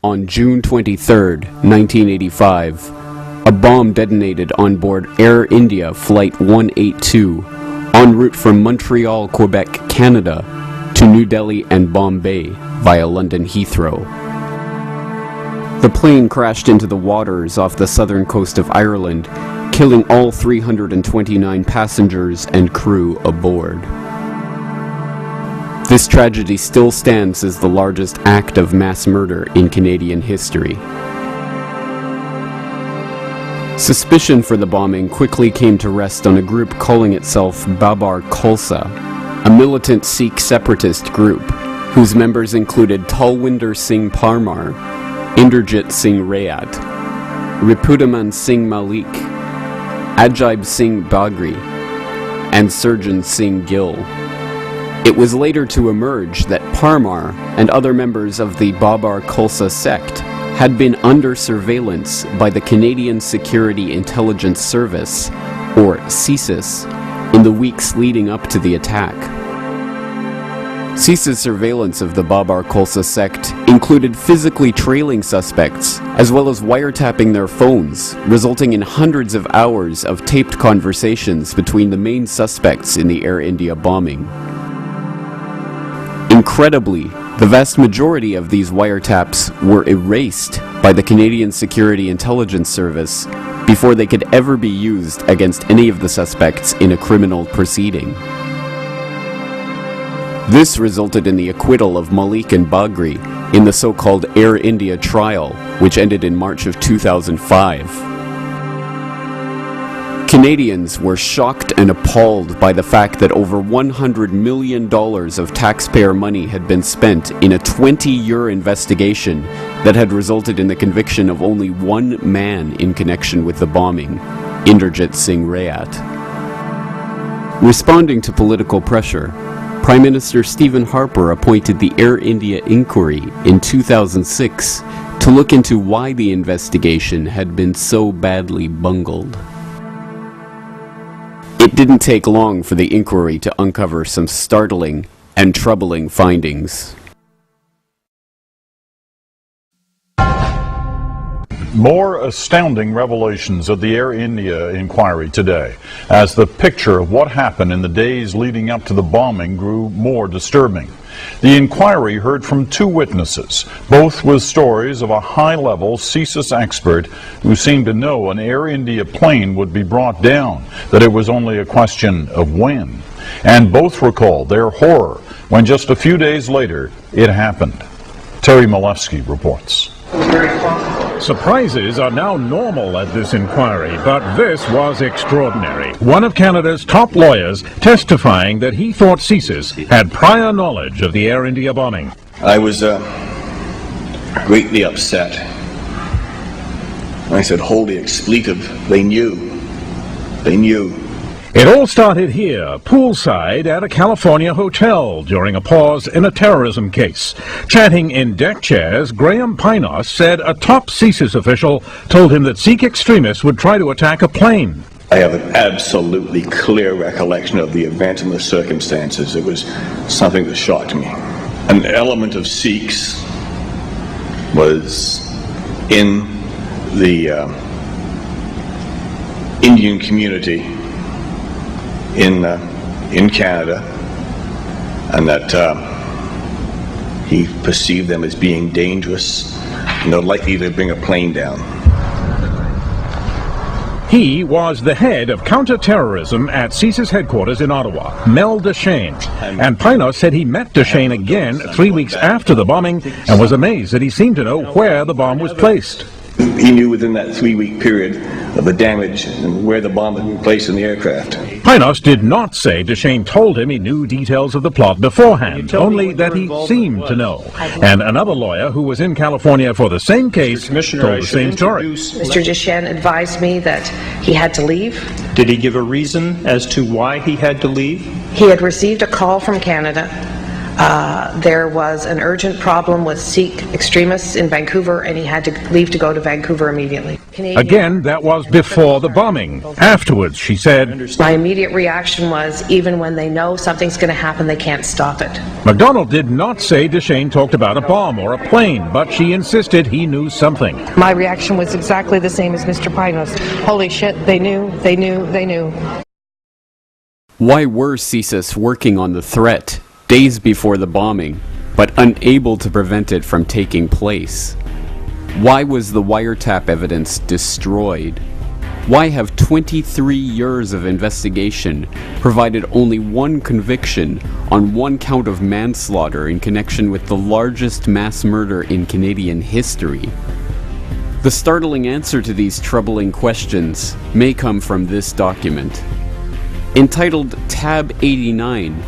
on June 23, 1985, a bomb detonated on board Air India Flight 182 en route from Montreal, Quebec, Canada to New Delhi and Bombay via London Heathrow. The plane crashed into the waters off the southern coast of Ireland, killing all 329 passengers and crew aboard. This tragedy still stands as the largest act of mass murder in Canadian history. Suspicion for the bombing quickly came to rest on a group calling itself Babar Khalsa, a militant Sikh separatist group whose members included Talwinder Singh Parmar, Inderjit Singh Rayat, Ripudaman Singh Malik, Ajaib Singh Bagri, and Surjan Singh Gill. It was later to emerge that Parmar and other members of the Babar Khalsa sect had been under surveillance by the Canadian Security Intelligence Service, or CSIS, in the weeks leading up to the attack. CSIS surveillance of the Babar Khalsa sect included physically trailing suspects, as well as wiretapping their phones, resulting in hundreds of hours of taped conversations between the main suspects in the Air India bombing. Incredibly, the vast majority of these wiretaps were erased by the Canadian Security Intelligence Service before they could ever be used against any of the suspects in a criminal proceeding. This resulted in the acquittal of Malik and Bagri in the so-called Air India trial, which ended in March of 2005. Canadians were shocked and appalled by the fact that over $100 million of taxpayer money had been spent in a 20-year investigation that had resulted in the conviction of only one man in connection with the bombing, Inderjit Singh Rayat. Responding to political pressure, Prime Minister Stephen Harper appointed the Air India Inquiry in 2006 to look into why the investigation had been so badly bungled. It didn't take long for the inquiry to uncover some startling and troubling findings. More astounding revelations of the Air India inquiry today, as the picture of what happened in the days leading up to the bombing grew more disturbing. The inquiry heard from two witnesses, both with stories of a high-level CSIS expert who seemed to know an Air India plane would be brought down, that it was only a question of when. And both recalled their horror when just a few days later it happened. Terry Malewski reports. Surprises are now normal at this inquiry, but this was extraordinary. One of Canada's top lawyers testifying that he thought CSIS had prior knowledge of the Air India bombing. I was greatly upset. I said, holy expletive, they knew. They knew. It all started here, poolside at a California hotel during a pause in a terrorism case. Chatting in deck chairs, Graham Pinos said a top CSIS official told him that Sikh extremists would try to attack a plane. I have an absolutely clear recollection of the event and the circumstances. It was something that shocked me. An element of Sikhs was in the Indian community in Canada, and that he perceived them as being dangerous and they're likely to bring a plane down. He was the head of counter-terrorism at CSIS headquarters in Ottawa, Mel Deschênes. And Pinos said he met Deschênes again 3 weeks after the bombing and was amazed that he seemed to know where the bomb was placed. He knew within that 3-week period of the damage and where the bomb had been placed in the aircraft. Pinos did not say Deschênes told him he knew details of the plot beforehand, only that he seemed to know. And another lawyer who was in California for the same case told the same story. Mr. Deschênes advised me that he had to leave. Did he give a reason as to why he had to leave? He had received a call from Canada There was an urgent problem with Sikh extremists in Vancouver, and he had to leave to go to Vancouver immediately. Again, that was before the bombing. Afterwards, she said, My immediate reaction was, even when they know something's going to happen, they can't stop it. MacDonald did not say Duchesne talked about a bomb or a plane, but she insisted he knew something. My reaction was exactly the same as Mr. Pinos. Holy shit, they knew. Why were CSIS working on the threat days before the bombing, but unable to prevent it from taking place? Why was the wiretap evidence destroyed? Why have 23 years of investigation provided only one conviction on one count of manslaughter in connection with the largest mass murder in Canadian history? The startling answer to these troubling questions may come from this document. Entitled Tab 89,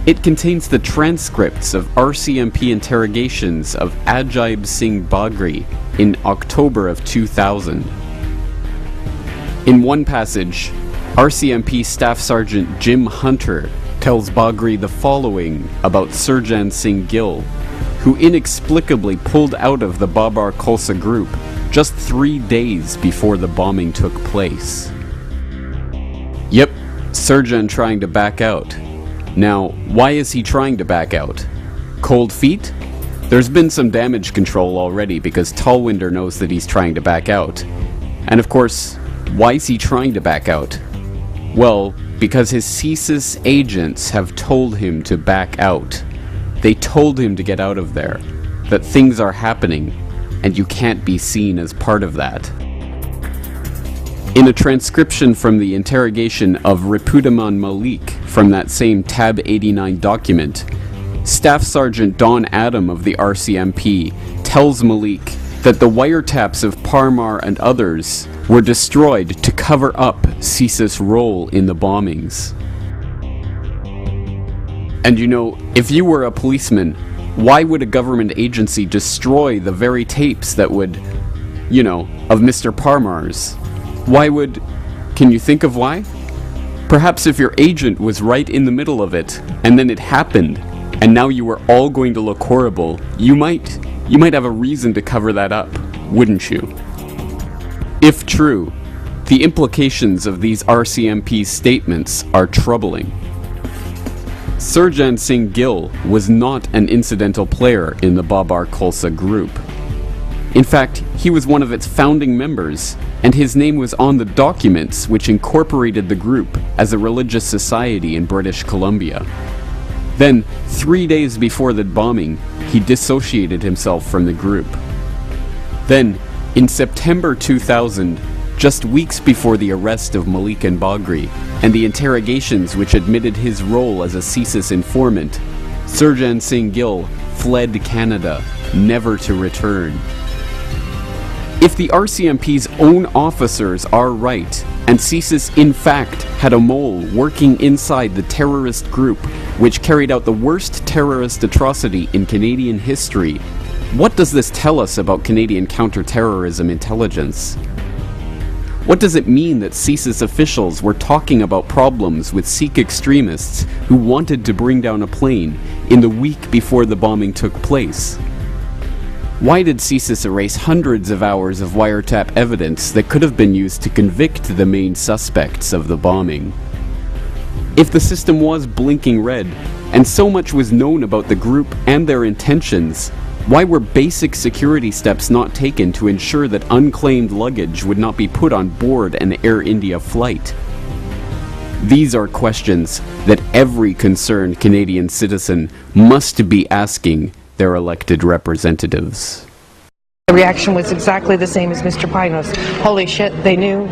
it contains the transcripts of RCMP interrogations of Ajaib Singh Bagri in October of 2000. In one passage, RCMP Staff Sergeant Jim Hunter tells Bagri the following about Surjan Singh Gill, who inexplicably pulled out of the Babar Khalsa group just 3 days before the bombing took place. Yep, Surjan trying to back out. Now, why is he trying to back out? Cold feet? There's been some damage control already because Talwinder knows that he's trying to back out. And of course, why is he trying to back out? Well, because his CSIS agents have told him to back out. They told him to get out of there, that things are happening, and you can't be seen as part of that. In a transcription from the interrogation of Ripudaman Malik from that same Tab 89 document, Staff Sergeant Don Adam of the RCMP tells Malik that the wiretaps of Parmar and others were destroyed to cover up CSIS' role in the bombings. And you know, if you were a policeman, why would a government agency destroy the very tapes that would, of Mr. Parmar's? Can you think of why? Perhaps if your agent was right in the middle of it, and then it happened, and now you were all going to look horrible, you might have a reason to cover that up, wouldn't you? If true, the implications of these RCMP statements are troubling. Surjan Singh Gill was not an incidental player in the Babar Khalsa group. In fact, he was one of its founding members, and his name was on the documents which incorporated the group as a religious society in British Columbia. Then, 3 days before the bombing, he dissociated himself from the group. Then, in September 2000, just weeks before the arrest of Malik and Bagri and the interrogations which admitted his role as a CSIS informant, Surjan Singh Gill fled Canada, never to return. If the RCMP's own officers are right, and CSIS in fact had a mole working inside the terrorist group which carried out the worst terrorist atrocity in Canadian history, what does this tell us about Canadian counter-terrorism intelligence? What does it mean that CSIS officials were talking about problems with Sikh extremists who wanted to bring down a plane in the week before the bombing took place? Why did CSIS erase hundreds of hours of wiretap evidence that could have been used to convict the main suspects of the bombing? If the system was blinking red, and so much was known about the group and their intentions, why were basic security steps not taken to ensure that unclaimed luggage would not be put on board an Air India flight? These are questions that every concerned Canadian citizen must be asking their elected representatives. The reaction was exactly the same as Mr. Pinos. Holy shit, they knew.